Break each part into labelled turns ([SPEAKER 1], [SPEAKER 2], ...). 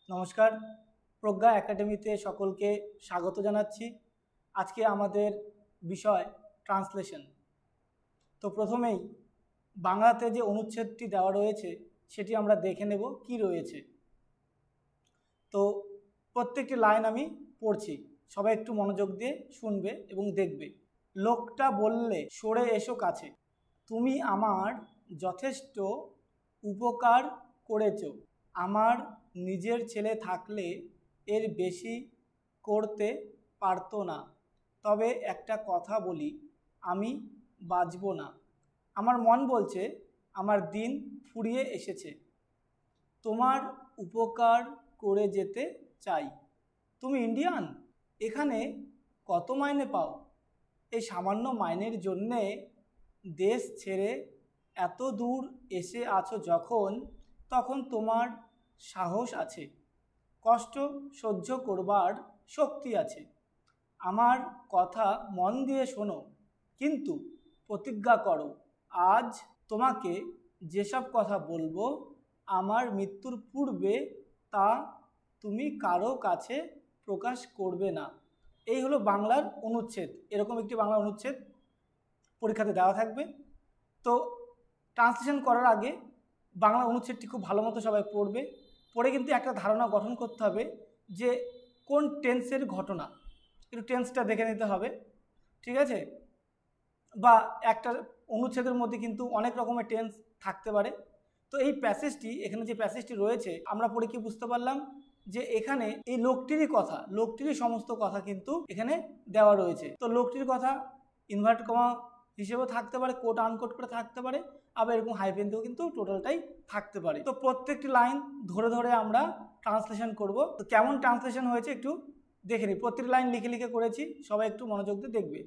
[SPEAKER 1] নমস্কার, প্রজ্ঞা একাডেমিতে সকলকে স্বাগত জানাচ্ছি। আজকে আমাদের বিষয় ট্রান্সলেশন। তো প্রথমেই বাংলাতে যে অনুচ্ছেদটি দেওয়া রয়েছে সেটি আমরা দেখে নেব কি রয়েছে। তো প্রত্যেকটি লাইন আমি পড়ছি, সবাই একটু মনোযোগ দিয়ে শুনবে এবং দেখবে। লোকটা বললে, সরে এসো কাছে, তুমি আমার যথেষ্ট উপকার করেছ। আমার নিজের ছেলে থাকলে এর বেশি করতে পারতো না। তবে একটা কথা বলি, আমি বাঁচব না। আমার মন বলছে আমার দিন ফুরিয়ে এসেছে। তোমার উপকার করে যেতে চাই। তুমি ইন্ডিয়ান, এখানে কত মাইনে পাও? এই সামান্য মাইনের জন্যে দেশ ছেড়ে এত দূর এসে আছো যখন, তখন তোমার সাহস আছে, কষ্ট সহ্য করবার শক্তি আছে। আমার কথা মন দিয়ে শোনো, কিন্তু প্রতিজ্ঞা করো, আজ তোমাকে যেসব কথা বলবো আমার মৃত্যুর পূর্বে তা তুমি কারো কাছে প্রকাশ করবে না। এই হলো বাংলার অনুচ্ছেদ। এরকম একটি বাংলা অনুচ্ছেদ পরীক্ষাতে দেওয়া থাকবে। তো ট্রান্সলেশন করার আগে বাংলা অনুচ্ছেদটি খুব ভালো মতো সবাই পড়বে। পড়ে কিন্তু একটা ধারণা গঠন করতে হবে যে কোন টেন্সের ঘটনা, একটু টেন্সটা দেখে নিতে হবে, ঠিক আছে? বা একটা অনুচ্ছেদের মধ্যে কিন্তু অনেক রকমের টেন্স থাকতে পারে। তো এই প্যাসেজটি, এখানে যে প্যাসেজটি রয়েছে, আমরা পড়ে কি বুঝতে পারলাম যে এখানে এই লোকটিরই কথা, লোকটিরই সমস্ত কথা কিন্তু এখানে দেওয়া রয়েছে। তো লোকটির কথা ইনভার্ট কমা হিসেবেও থাকতে পারে, কোট আনকোট করে থাকতে পারে, আবার এরকম হাইফেন দিয়েও কিন্তু টোটালটাই থাকতে পারে। তো প্রত্যেকটি লাইন ধরে ধরে আমরা ট্রান্সলেশন করব। তো কেমন ট্রান্সলেশন হয়েছে একটু দেখে নিই। প্রত্যেকটি লাইন লিখে লিখে করেছি, সবাই একটু মনোযোগ দিয়ে দেখবে।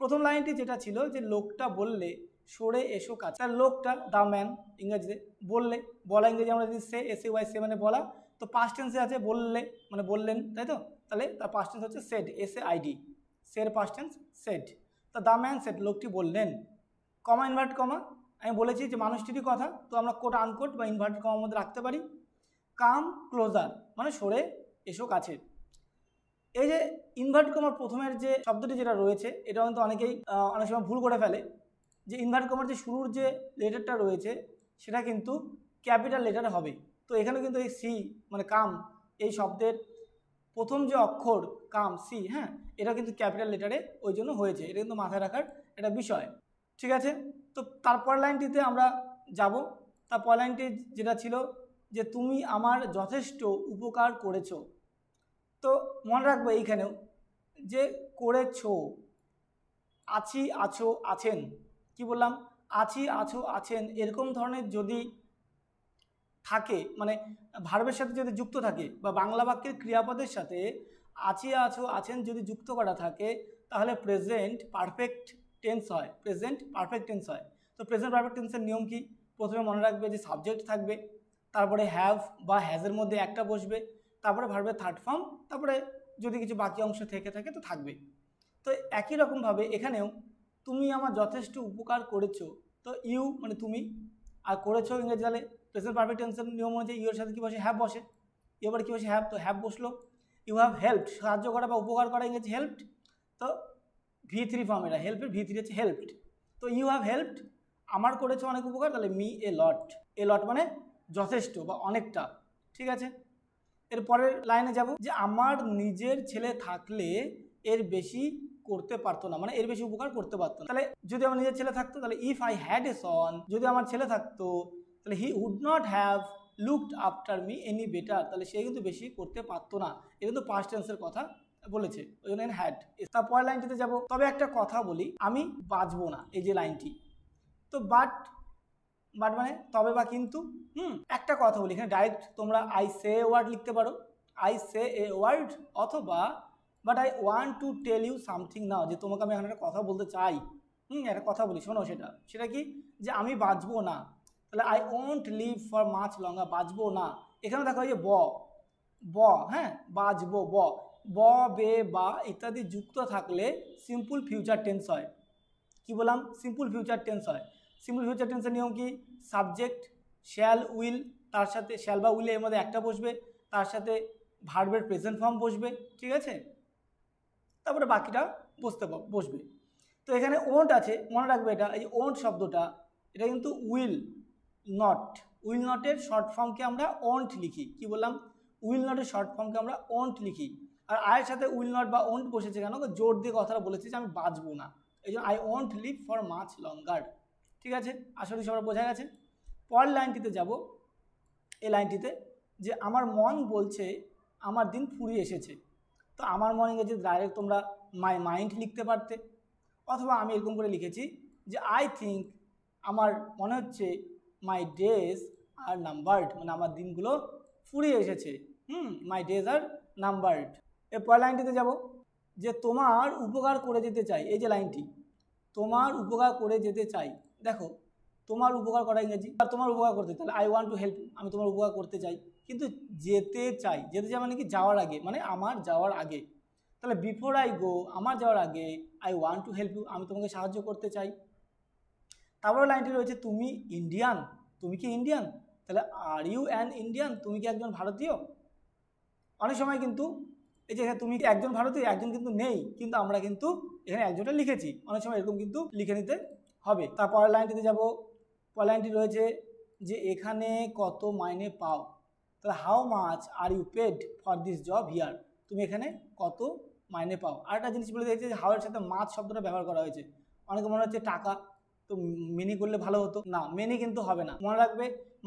[SPEAKER 1] প্রথম লাইনটি যেটা ছিল যে লোকটা বললে, সরে এসো কাছে। তার লোকটা, দ্য ম্যান ইংরেজিতে, বললে, বলা ইংরেজি আমরা যদি সে, এস এ ওয়াই সে মানে বলা, তো পাস্ট টেন্সে আছে বললে মানে বললেন, তাই তো? তাহলে তার পাস্ট টেন্স হচ্ছে said, S A I D, সের পাস্ট টেন্স সেড। তো দ্য ম্যান সেড, লোকটি বললেন, কমা ইনভার্ট কমা, আমি বলেছি যে মানুষটিরই কথা, তো আমরা কোট আনকোট বা ইনভার্টেড কমার মধ্যে রাখতে পারি। কাম ক্লোজার মানে সরে এসো কাছে। এই যে ইনভার্ট কমার প্রথমের যে শব্দটি যেটা রয়েছে, এটা কিন্তু অনেকেই অনেক সময় ভুল করে ফেলে, যে ইনভার্ট কমার যে শুরুর যে লেটারটা রয়েছে সেটা কিন্তু ক্যাপিটাল লেটারে হবে। তো এখানে কিন্তু এই সি মানে কাম, এই শব্দের প্রথম যে অক্ষর কাম, সি, হ্যাঁ, এটা কিন্তু ক্যাপিটাল লেটারে ওই জন্য হয়েছে। এটা কিন্তু মাথায় রাখার একটা বিষয়, ঠিক আছে? তো তারপর লাইনটিতে আমরা যাব। তারপর লাইনটি যেটা ছিল যে তুমি আমার যথেষ্ট উপকার করেছো। তো মনে রাখবো এইখানেও যে করেছো, আছি, আছো, আছেন, কি বললাম, আছি, আছো, আছেন, এরকম ধরনের যদি থাকে, মানে ভার্বের সাথে যদি যুক্ত থাকে বা বাংলা বাক্যের ক্রিয়াপদের সাথে আছি, আছো, আছেন যদি যুক্ত করা থাকে, তাহলে প্রেজেন্ট পারফেক্ট টেন্স হয়, প্রেজেন্ট পারফেক্ট টেন্স হয়। তো প্রেজেন্ট পারফেক্ট টেন্সের নিয়ম কি? প্রথমে মনে রাখবে যে সাবজেক্ট থাকবে, তারপরে হ্যাভ বা হ্যাজের মধ্যে একটা বসবে, তারপরে ভার্বের থার্ড ফর্ম, তারপরে যদি কিছু বাকি অংশ থেকে থাকে তো থাকবে। তো একই রকমভাবে এখানেও তুমি আমার যথেষ্ট উপকার করেছো, তো ইউ মানে তুমি, আর করেছো ইংরেজি তাহলে প্রেজেন্ট পারফেক্ট টেন্সের নিয়ম অনুযায়ী ইউর সাথে কী বসে? হ্যাভ বসে। এবার কী বসে? হ্যাভ। তো হ্যাভ বসলো। ইউ হ্যাভ হেল্পড, সাহায্য করা বা উপকার করা ইংরেজি হেল্পড। তো V3 ফর্ম, এটা হেল্পের V3 হচ্ছে হেল্পড। তো ইউ হ্যাভ হেল্পড, আমার করেছো অনেক উপকার, তাহলে মি এ লট। এ লট মানে যথেষ্ট বা অনেকটা, ঠিক আছে? এর পরের লাইনে যাব যে আমার নিজের ছেলে থাকলে এর বেশি করতে পারতো না, মানে এর বেশি উপকার করতে পারতো না। তাহলে যদি আমার নিজের ছেলে থাকতো, তাহলে if I had a son, যদি আমার ছেলে থাকতো তাহলে he would not have looked after me any better, তাহলে সে কিন্তু বেশি করতে পারতো না। এটা কিন্তু পাস্ট টেন্সের কথা বলেছে, ওই জন্য হ্যাড। তার পরের লাইনটিতে যাব, তবে একটা কথা বলি, আমি বাঁচবো না, এই যে লাইনটি। তো বাট মানে তবে বা কিন্তু, একটা কথা বলি, এখানে ডাইরেক্ট তোমরা আই সে ওয়ার্ড লিখতে পারো, আই সে এ ওয়ার্ড, অথবা but I want to tell you something now, যে তোমাকে আমি এখন একটা কথা বলতে চাই, একটা কথা বলি, শোনো। সেটা কি? যে আমি বাঁচবো না, তাহলে I won't live for much longer, বাঁচবো না। এখানে দেখো এই যে ব, হ্যাঁ, বাঁচবো, ব, বে, বা ইত্যাদি যুক্ত থাকলে সিম্পল ফিউচার টেন্স হয়। কি বললাম? সিম্পল ফিউচার টেন্স হয়। সিম্পল ফিউচার টেন্সের নিয়ম কি? সাবজেক্ট শ্যাল, উইল, তার সাথে শ্যাল বা উইল এর মধ্যে একটা বসবে, তার সাথে ভার্বের প্রেজেন্ট ফর্ম বসবে, ঠিক আছে, তারপরে বাকিটা বসবে। তো এখানে ওন্ট আছে, মনে রাখবে এটা, এই যে ওন্ট শব্দটা এটা কিন্তু উইল নটের শর্ট ফর্মকে আমরা ওন্ট লিখি। কি বললাম? উইল নটের শর্ট ফর্মকে আমরা ওন্ট লিখি। আর আয়ের সাথে উইল নট বা ওন্ট বসেছে কেন? জোর দিয়ে কথাটা বলেছি যে আমি বাঁচবো না, এই জন্য I won't live for much longer. ঠিক আছে, আসলে সবার বোঝা গেছে। পরের লাইনটিতে যাব। এই লাইনটিতে যে আমার মন বলছে আমার দিন ফুরিয়ে এসেছে। তো আমার মন ইংরেজি ডাইরেক্ট তোমরা মাই মাইন্ড লিখতে পারতে, অথবা আমি এরকম করে লিখেছি যে আই থিঙ্ক, আমার মনে হচ্ছে মাই ডেজ আর নাম্বারড, মানে আমার দিনগুলো ফুরিয়ে এসেছে। My days are numbered. এর পরের লাইনটিতে যাব যে তোমার উপকার করে যেতে চাই। এই যে লাইনটি, তোমার উপকার করে যেতে চাই, দেখো তোমার উপকার করা ইংরেজি, আর তোমার উপকার করতে, তাহলে আই ওয়ান্ট টু হেল্প, আমি তোমার উপকার করতে চাই। কিন্তু যেতে চাই মানে কি যাওয়ার আগে, মানে আমার যাওয়ার আগে। তাহলে বিফোর আই গো, আমার যাওয়ার আগে, I want to help you, আমি তোমাকে সাহায্য করতে চাই। তারপরে লাইনটি রয়েছে তুমি ইন্ডিয়ান, তুমি কি ইন্ডিয়ান? তাহলে আর ইউ অ্যান ইন্ডিয়ান, তুমি কি একজন ভারতীয়? অনেক সময় কিন্তু এই যে তুমি কি একজন ভারতীয়, একজন কিন্তু নেই, কিন্তু আমরা কিন্তু এখানে একজনটা লিখেছি, অনেক সময় এরকম কিন্তু লিখে নিতে হবে। তারপরের লাইনটিতে যাব। পরের লাইনটি রয়েছে যে এখানে কত মাইনে পাও। তাহলে how much are you paid for this job here, তুমি এখানে কত মাইনে পাও। আরেকটা জিনিস বলে দিয়েছে যে হাওয়ের সাথে মাছ শব্দটা ব্যবহার করা হয়েছে। অনেকে মনে হচ্ছে টাকা, তো মেনি করলে ভালো হতো না, মেনি কিন্তু হবে না, মনে রাখবে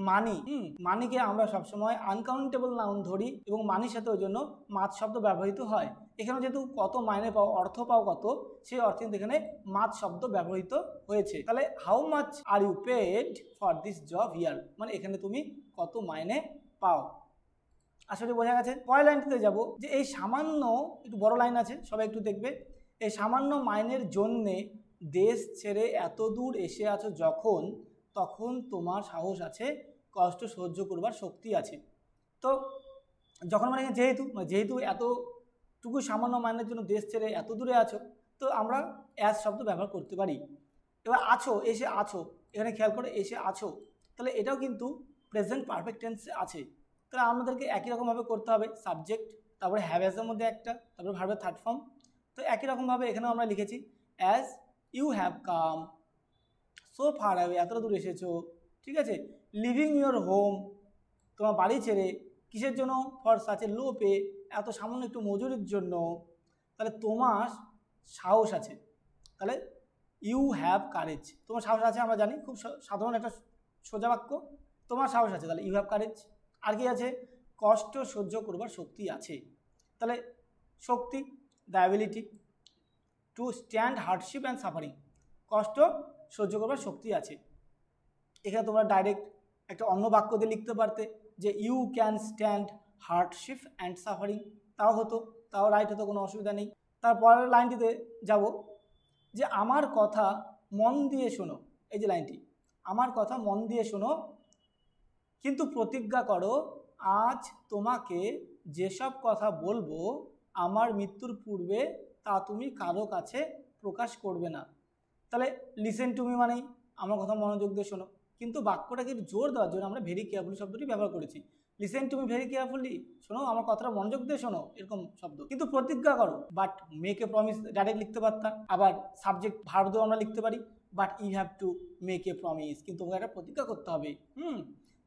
[SPEAKER 1] মানি। মানিকে আমরা সবসময় আনকাউন্টেবল নাউন ধরি এবং মানির সাথে ওই জন্য মাছ শব্দ ব্যবহৃত হয়। এখানে যেহেতু কত মাইনে পাও, অর্থ পাও কত, সেই অর্থে কিন্তু এখানে মাছ শব্দ ব্যবহৃত হয়েছে। তাহলে how much are you paid for this job here, মানে এখানে তুমি কত মাইনে পাও। আসলে বোঝা গেছে। পরের লাইনটিতে যাব যে এই সামান্য, একটু বড় লাইন আছে, সবাই একটু দেখবে। এই সামান্য মাইনের জন্যে দেশ ছেড়ে এত দূর এসে আছো যখন, তখন তোমার সাহস আছে, কষ্ট সহ্য করবার শক্তি আছে। তো যখন মানে যেহেতু এতটুকু সামান্য মাইনের জন্য দেশ ছেড়ে এত দূরে আছো, তো আমরা অ্যাজ শব্দ ব্যবহার করতে পারি। এবার আছো, এসে আছো, এখানে খেয়াল করে এসে আছো, তাহলে এটাও কিন্তু প্রেজেন্ট পারফেক্ট টেন্সে আছে। তাহলে আমাদেরকে একই রকমভাবে করতে হবে। সাবজেক্ট, তারপরে হ্যাভ অ্যাজের মধ্যে একটা, তারপরে ভার্বের থার্ড ফর্ম। তো একই রকমভাবে এখানেও আমরা লিখেছি as you have come so far away, এতটা দূর এসেছো, ঠিক আছে। লিভিং ইউর হোম, তোমার বাড়ি ছেড়ে, কিসের জন্য? For such a low pay, এত সামান্য একটু মজুরির জন্য। তাহলে তোমার সাহস আছে, তাহলে ইউ হ্যাভ কারেজ, তোমার সাহস আছে, আমরা জানি খুব সাধারণ একটা সোজা বাক্য, তোমার সাহস আছে, তাহলে ইউ হ্যাভ কারেজ। আর কি আছে? কষ্ট সহ্য করবার শক্তি আছে, তাহলে শক্তি, the ability to stand hardship and suffering, কষ্ট সহ্য করবার শক্তি আছে। এখানে তোমরা ডাইরেক্ট একটা অন্য বাক্য দিয়ে লিখতে পারতে যে you can stand hardship and suffering, তাও হতো, তাও রাইট হতো, কোনো অসুবিধা নেই। তারপরের লাইনটিতে যাব যে আমার কথা মন দিয়ে শোনো। এই যে লাইনটি, আমার কথা মন দিয়ে শোনো, কিন্তু প্রতিজ্ঞা করো আজ তোমাকে যেসব কথা বলবো আমার মৃত্যুর পূর্বে তা তুমি কারো কাছে প্রকাশ করবে না। তাহলে লিসেন টু মি মানেই আমার কথা মনোযোগ দিয়ে শোনো, কিন্তু বাক্যটাকে জোর দেওয়ার জন্য আমরা ভেরি কেয়ারফুলি শব্দটি ব্যবহার করেছি। Listen to me very carefully, শোনো আমার কথাটা মনোযোগ দিয়ে শোনো, এরকম শব্দ। কিন্তু প্রতিজ্ঞা করো, but make a promise direct লিখতে পারতাম। আবার সাবজেক্ট ভার্ব দিয়েও আমরা লিখতে পারি, but you have to make a promise, কিন্তু তোমাকে একটা প্রতিজ্ঞা করতে হবে।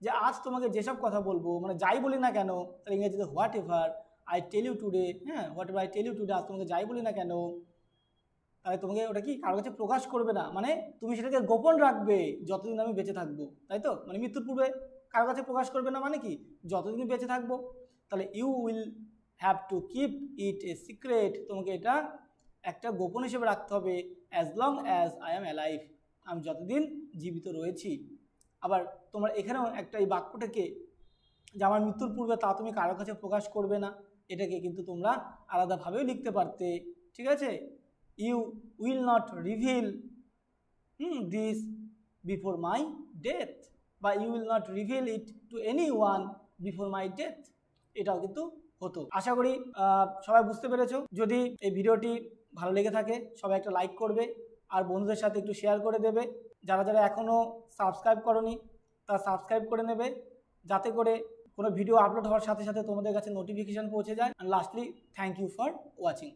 [SPEAKER 1] যে আজ তোমাকে যেসব কথা বলবো, মানে যাই বলি না কেন, তাহলে ইংরেজিতে whatever I tell you today, whatever I tell you today, আজ তোমাকে যাই বলি না কেন, তাহলে তোমাকে ওটা কি কারোর কাছে প্রকাশ করবে না, মানে তুমি সেটাকে গোপন রাখবে যতদিন আমি বেঁচে থাকবো, তাই তো। মানে মৃত্যুর পূর্বে কারোর কাছে প্রকাশ করবে না মানে কি, যতদিন বেঁচে থাকবো। তাহলে you will have to keep it a secret, তোমাকে এটা একটা গোপন হিসেবে রাখতে হবে, as long as I am alive, আমি যতদিন জীবিত রয়েছি। আবার তোমরা এখানেও একটা এই বাক্যটাকে যে আমার মৃত্যুর পূর্বে তা তুমি কারোর কাছে প্রকাশ করবে না, এটাকে কিন্তু তোমরা আলাদাভাবেও লিখতে পারতে, ঠিক আছে। You will not reveal this before my death, বা you will not reveal it to anyone before my death, এটাও কিন্তু হতো। আশা করি সবাই বুঝতে পেরেছো। যদি এই ভিডিওটি ভালো লেগে থাকে সবাই একটা লাইক করবে, আর বন্ধুদের সাথে একটু শেয়ার করে দেবে। যারা যারা এখনও সাবস্ক্রাইব করনি তারা সাবস্ক্রাইব করে নেবে, যাতে করে কোনো ভিডিও আপলোড হওয়ার সাথে সাথে তোমাদের কাছে নোটিফিকেশান পৌঁছে যায়। And lastly thank you for watching.